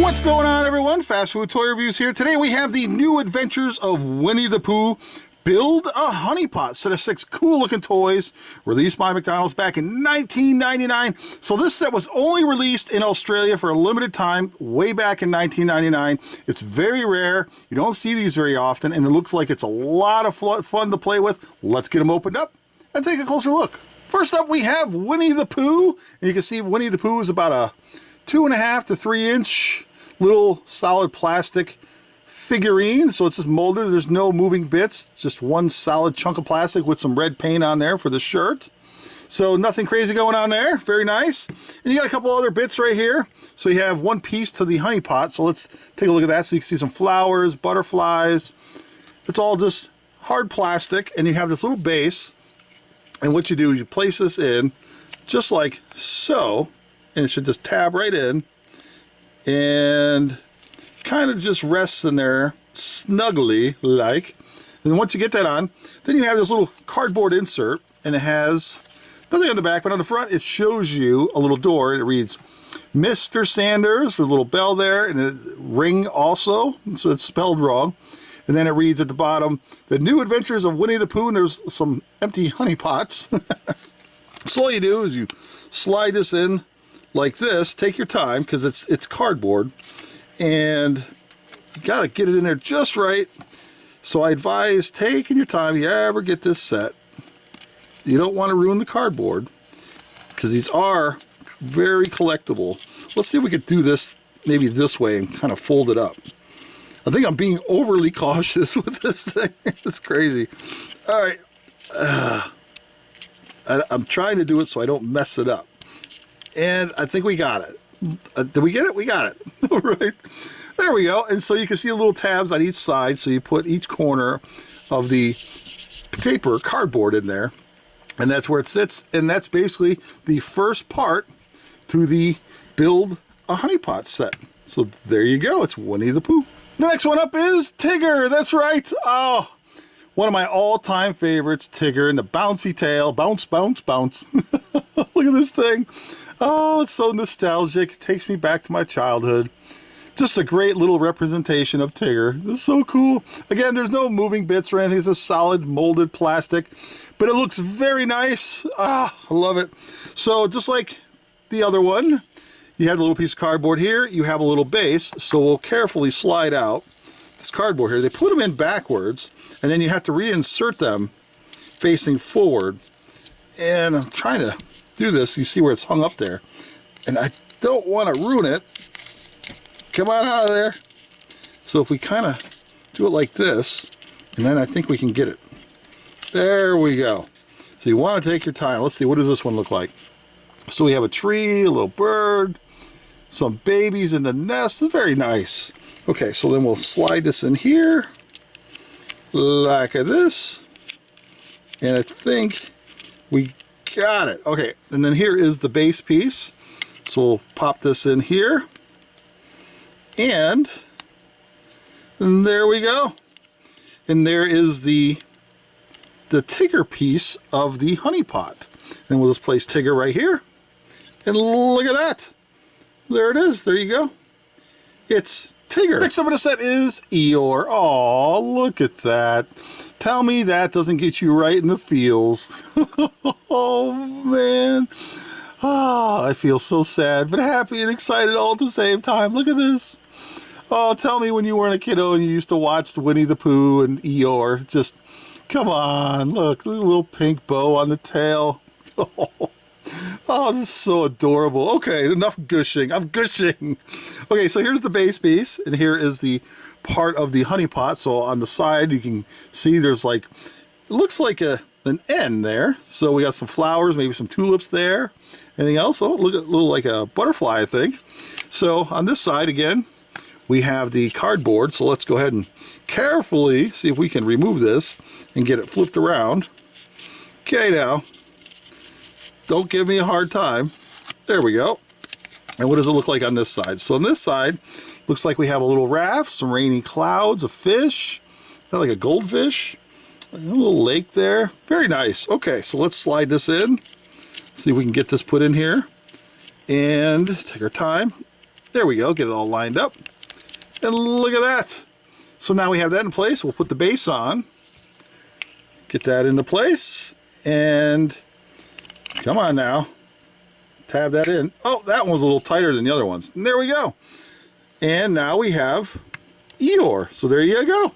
What's going on, everyone? Fast Food Toy Reviews here. Today we have the new adventures of Winnie the Pooh. Build-A-Honey Pot, set of 6 cool-looking toys released by McDonald's back in 1999. So this set was only released in Australia for a limited time way back in 1999. It's very rare. You don't see these very often, and it looks like it's a lot of fun to play with. Let's get them opened up and take a closer look. First up, we have Winnie the Pooh. And you can see Winnie the Pooh is about a 2.5 to 3 inch little solid plastic figurine. So it's just molded. There's no moving bits, just one solid chunk of plastic with some red paint on there for the shirt. So nothing crazy going on there. Very nice. And you got a couple other bits right here. So you have one piece to the honey pot. So let's take a look at that. So you can see some flowers, butterflies. It's all just hard plastic, and you have this little base. And what you do is you place this in just like so, and it should just tab right in and kind of just rests in there snugly like. And then once you get that on, then you have this little cardboard insert, and it has nothing on the back, but on the front it shows you a little door, and it reads Mr. Sanders. There's a little bell there, and a ring also, so it's spelled wrong. And then it reads at the bottom, The New Adventures of Winnie the Pooh, and there's some empty honey pots. So all you do is you slide this in like this. Take your time, because it's cardboard, and you gotta get it in there just right. So I advise taking your time if you ever get this set. You don't want to ruin the cardboard, because these are very collectible. Let's see if we could do this maybe this way and kind of fold it up. I think I'm being overly cautious with this thing. It's crazy. All right. I'm trying to do it so I don't mess it up. And I think we got it. Did we get it? We got it. All right. There we go. And so you can see the little tabs on each side. So you put each corner of the paper, cardboard in there. And that's where it sits. And that's basically the first part to the Build-A-Honey Pot set. So there you go. It's Winnie the Pooh. The next one up is Tigger. That's right. Oh, one of my all-time favorites, Tigger, and the bouncy tail. Bounce, bounce, bounce. Look at this thing. Oh, it's so nostalgic. It takes me back to my childhood. Just a great little representation of Tigger. This is so cool. Again, there's no moving bits or anything. It's a solid molded plastic, but it looks very nice. Ah, I love it. So just like the other one, you have a little piece of cardboard here. You have a little base, so we'll carefully slide out this cardboard here. They put them in backwards, and then you have to reinsert them facing forward. And I'm trying to do this. You see where it's hung up there. And I don't want to ruin it. Come on out of there. So if we kind of do it like this, and then I think we can get it. There we go. So you want to take your time. Let's see, what does this one look like? So we have a tree, a little bird, some babies in the nest. It's very nice. Okay, so then we'll slide this in here like this. And I think we got it. Okay, and then here is the base piece. So we'll pop this in here. And there we go. And there is the Tigger piece of the honey pot. And we'll just place Tigger right here. And look at that. There it is. There you go. It's Tigger. Next up in the set is Eeyore. Oh, look at that. Tell me that doesn't get you right in the feels. Oh, man. Oh, I feel so sad, but happy and excited all at the same time. Look at this. Oh, tell me when you weren't a kiddo and you used to watch Winnie the Pooh and Eeyore. Just, come on. Look, a little pink bow on the tail. Oh, this is so adorable. Okay, enough gushing. I'm gushing. Okay, so here's the base piece, and here is the part of the honey pot. So on the side, you can see there's like, it looks like an N there. So we got some flowers, maybe some tulips there. Anything else? Oh, look at a little like a butterfly, I think. So on this side, again, we have the cardboard. So let's go ahead and carefully see if we can remove this and get it flipped around. Okay, now. Don't give me a hard time. There we go. And what does it look like on this side? So on this side, looks like we have a little raft, some rainy clouds, a fish. Is that like a goldfish? A little lake there. Very nice. Okay, so let's slide this in. See if we can get this put in here. And take our time. There we go, get it all lined up. And look at that. So now we have that in place. We'll put the base on. Get that into place. And come on now. Tab that in. Oh, that one was a little tighter than the other ones. And there we go. And now we have Eeyore. So there you go.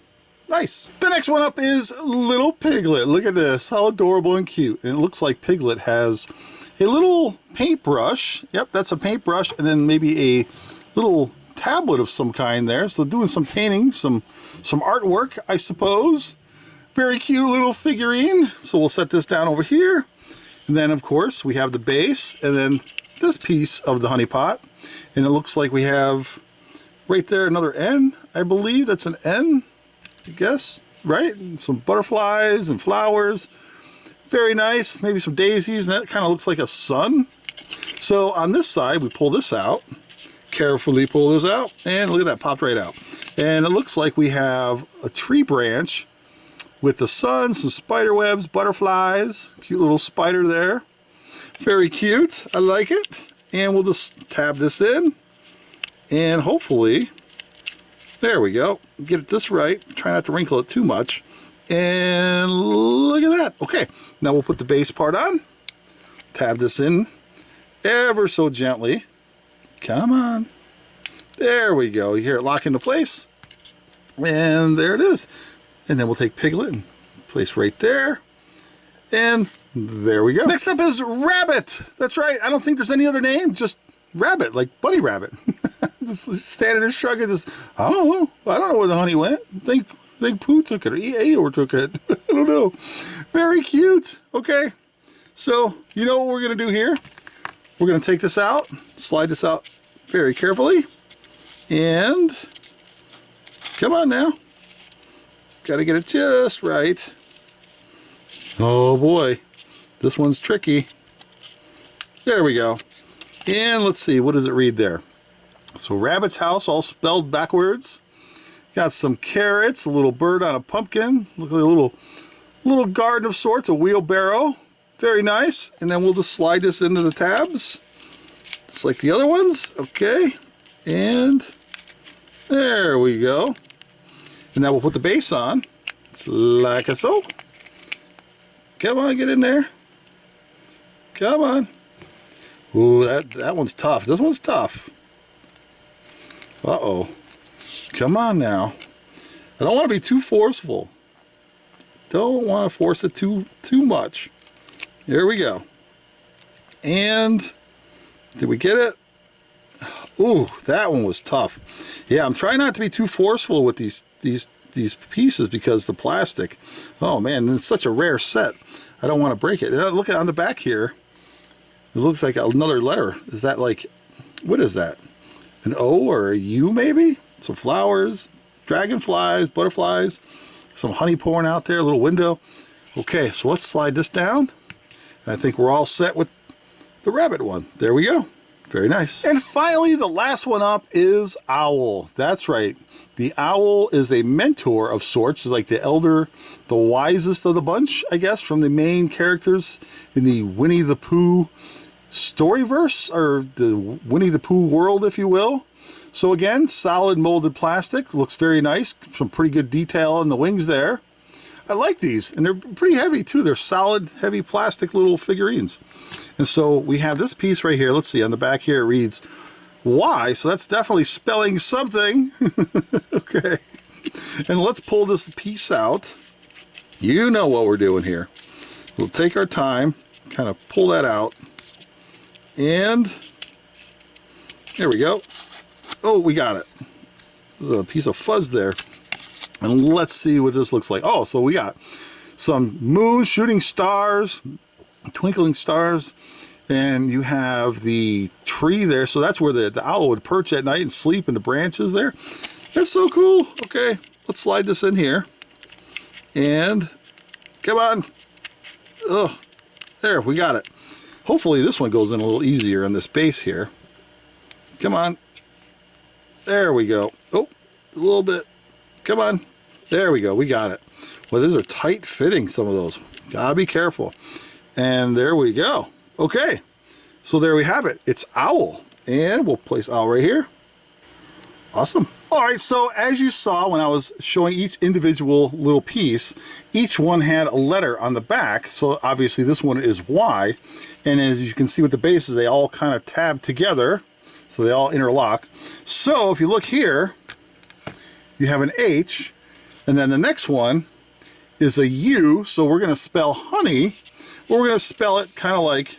Nice. The next one up is little Piglet. Look at this. How adorable and cute. And it looks like Piglet has a little paintbrush. Yep, that's a paintbrush. And then maybe a little tablet of some kind there. So doing some painting, some artwork, I suppose. Very cute little figurine. So we'll set this down over here. And then, of course, we have the base. And then this piece of the honey pot. And it looks like we have right there another N. I believe that's an N. I guess, right? And some butterflies and flowers. Very nice. Maybe some daisies, and that kind of looks like a sun. So on this side, we pull this out. Carefully pull this out, and look at that, popped right out. And it looks like we have a tree branch with the sun, some spider webs, butterflies. Cute little spider there. Very cute. I like it. And we'll just tab this in. And hopefully, there we go. Get it just right. Try not to wrinkle it too much. And look at that. Okay, now we'll put the base part on. Tab this in ever so gently. Come on. There we go. You hear it lock into place. And there it is. And then we'll take Piglet and place right there. And there we go. Next up is Rabbit. That's right. I don't think there's any other name. Just Rabbit, like Bunny Rabbit. Just standing there shrugging. Just, I don't know where the honey went. I think Pooh took it or Eeyore took it. I don't know. Very cute. Okay. So, you know what we're going to do here? We're going to take this out, slide this out very carefully. And come on now. Got to get it just right. Oh boy. This one's tricky. There we go. And let's see, what does it read there? So Rabbit's house, all spelled backwards. Got some carrots, a little bird on a pumpkin. Look like a little garden of sorts, a wheelbarrow. Very nice. And then we'll just slide this into the tabs. Just like the other ones. Okay. And there we go. And now we'll put the base on. Just like so. Come on, get in there. Come on. Ooh, that one's tough. This one's tough. Uh-oh. Come on now. I don't want to be too forceful. Don't want to force it too much. There we go. And did we get it? Ooh, that one was tough. Yeah, I'm trying not to be too forceful with these pieces because the plastic. Oh man, it's such a rare set. I don't want to break it. Look at on the back here. It looks like another letter. Is that like, what is that? An O or a U maybe? Some flowers, dragonflies, butterflies, some honey pouring out there, a little window. Okay, so let's slide this down. And I think we're all set with the rabbit one. There we go. Very nice. And finally, the last one up is Owl. That's right. The owl is a mentor of sorts. It's like the elder, the wisest of the bunch, I guess, from the main characters in the Winnie the Pooh storyverse, or the Winnie the Pooh world, if you will. So again, solid molded plastic. Looks very nice. Some pretty good detail on the wings there. I like these, and they're pretty heavy too. They're solid, heavy plastic little figurines. And so we have this piece right here. Let's see, on the back here it reads Y, so that's definitely spelling something. Okay. And let's pull this piece out. You know what we're doing here. We'll take our time, kind of pull that out. And there we go. Oh, we got it. There's a piece of fuzz there. And let's see what this looks like. Oh, so we got some moon, shooting stars, twinkling stars, and you have the tree there. So that's where the owl would perch at night and sleep in the branches there. That's so cool. Okay, let's slide this in here. And come on. Oh, there, we got it. Hopefully this one goes in a little easier on this base here. Come on. There we go. Oh, a little bit. Come on. There we go. We got it. Well, those are tight fitting, some of those. Gotta be careful. And there we go. Okay. So there we have it. It's Owl. And we'll place Owl right here. Awesome. All right, so as you saw when I was showing each individual little piece, each one had a letter on the back. So obviously this one is Y. And as you can see with the bases, they all kind of tab together. So they all interlock. So if you look here, you have an H. And then the next one is a U. So we're going to spell honey. But we're going to spell it kind of like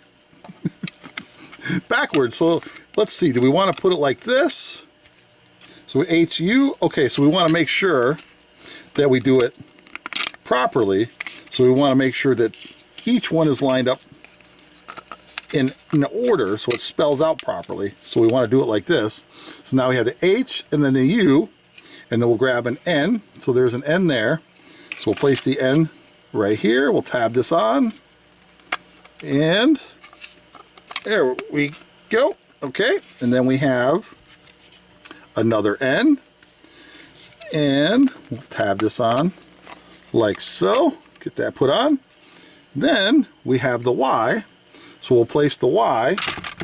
backwards. So let's see. Do we want to put it like this? So H-U, okay, so we want to make sure that we do it properly. So we want to make sure that each one is lined up in order so it spells out properly. So we want to do it like this. So now we have the H and then the U, and then we'll grab an N. So there's an N there. So we'll place the N right here. We'll tab this on. And there we go. Okay, and then we have another N, and we'll tab this on like so. Get that put on. Then we have the Y, so we'll place the Y.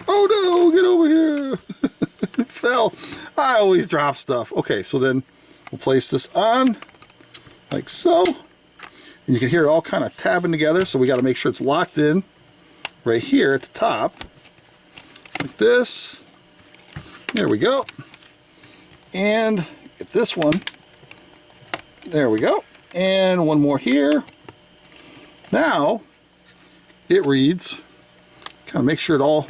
Oh no, get over here. It fell. I always drop stuff. Okay, so then we'll place this on like so, and you can hear it all kind of tabbing together, so we got to make sure it's locked in right here at the top like this. There we go. And get this one. There we go. And one more here. Now it reads, kind of make sure it all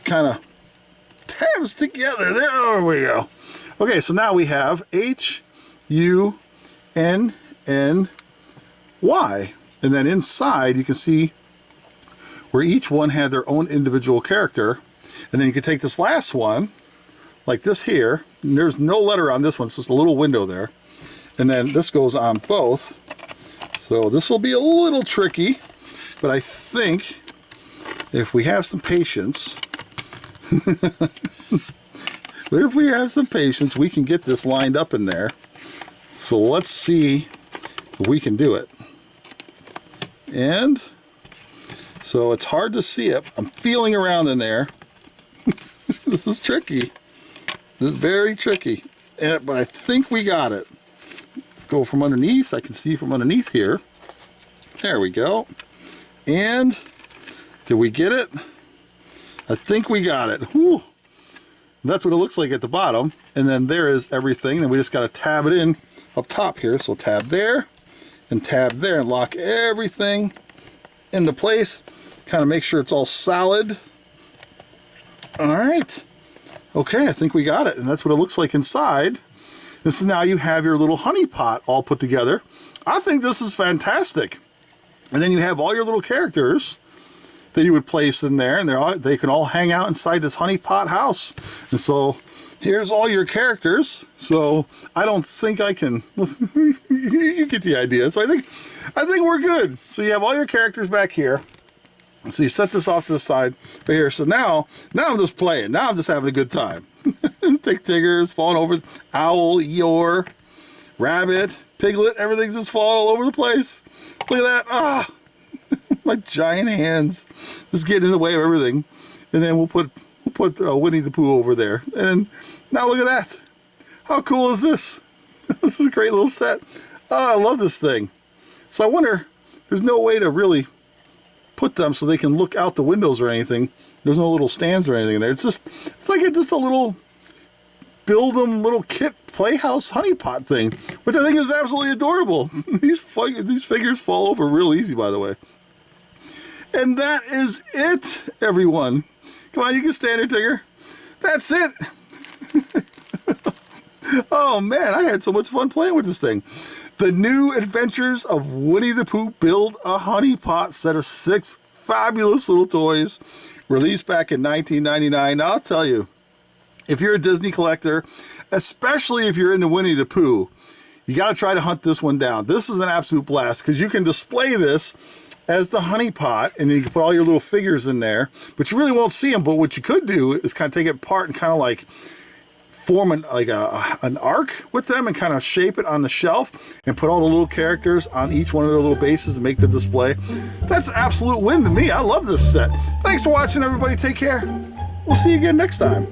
kind of tabs together. There we go. Okay, so now we have H-U-N-N-Y. And then inside you can see where each one had their own individual character. And then you can take this last one like this here, and there's no letter on this one, it's just a little window there. And then this goes on both. So this will be a little tricky, but I think if we have some patience, we can get this lined up in there. So let's see if we can do it. And so it's hard to see it. I'm feeling around in there. This is tricky. This is very tricky, but I think we got it. Let's go from underneath. I can see from underneath here. There we go. And did we get it? I think we got it. Whew. That's what it looks like at the bottom. And then there is everything. And we just got to tab it in up top here. So tab there and tab there and lock everything into place. Kind of make sure it's all solid. All right. Okay, I think we got it, and that's what it looks like inside. This is now you have your little honey pot all put together. I think this is fantastic. And then you have all your little characters that you would place in there, and they can all hang out inside this honey pot house. And so here's all your characters. So I don't think I can. You get the idea. So I think we're good. So you have all your characters back here. So you set this off to the side right here. So now I'm just playing. Now I'm just having a good time. Take Tigger's falling over, owl, Eeyore, rabbit, Piglet, everything's just falling all over the place. Look at that. Ah, my giant hands just getting in the way of everything. And then we'll put Winnie the Pooh over there. And now look at that. How cool is this? This is a great little set. Oh, I love this thing. So I wonder, there's no way to really put them so they can look out the windows or anything. There's no little stands or anything in there. It's like just a little build-em little kit playhouse honey pot thing, which I think is absolutely adorable. These figures fall over real easy, by the way. And that is it, everyone. Come on, you can stand here, Tigger. That's it. Oh man, I had so much fun playing with this thing. The New Adventures of Winnie the Pooh Build-A-Honey Pot set of 6 fabulous little toys, released back in 1999. Now, I'll tell you, if you're a Disney collector, especially if you're into Winnie the Pooh, you got to try to hunt this one down. This is an absolute blast because you can display this as the honey pot, and then you can put all your little figures in there, but you really won't see them. But what you could do is kind of take it apart and kind of like form an arc with them and kind of shape it on the shelf and put all the little characters on each one of their little bases to make the display. That's an absolute win to me. I love this set. Thanks for watching, everybody. Take care. We'll see you again next time.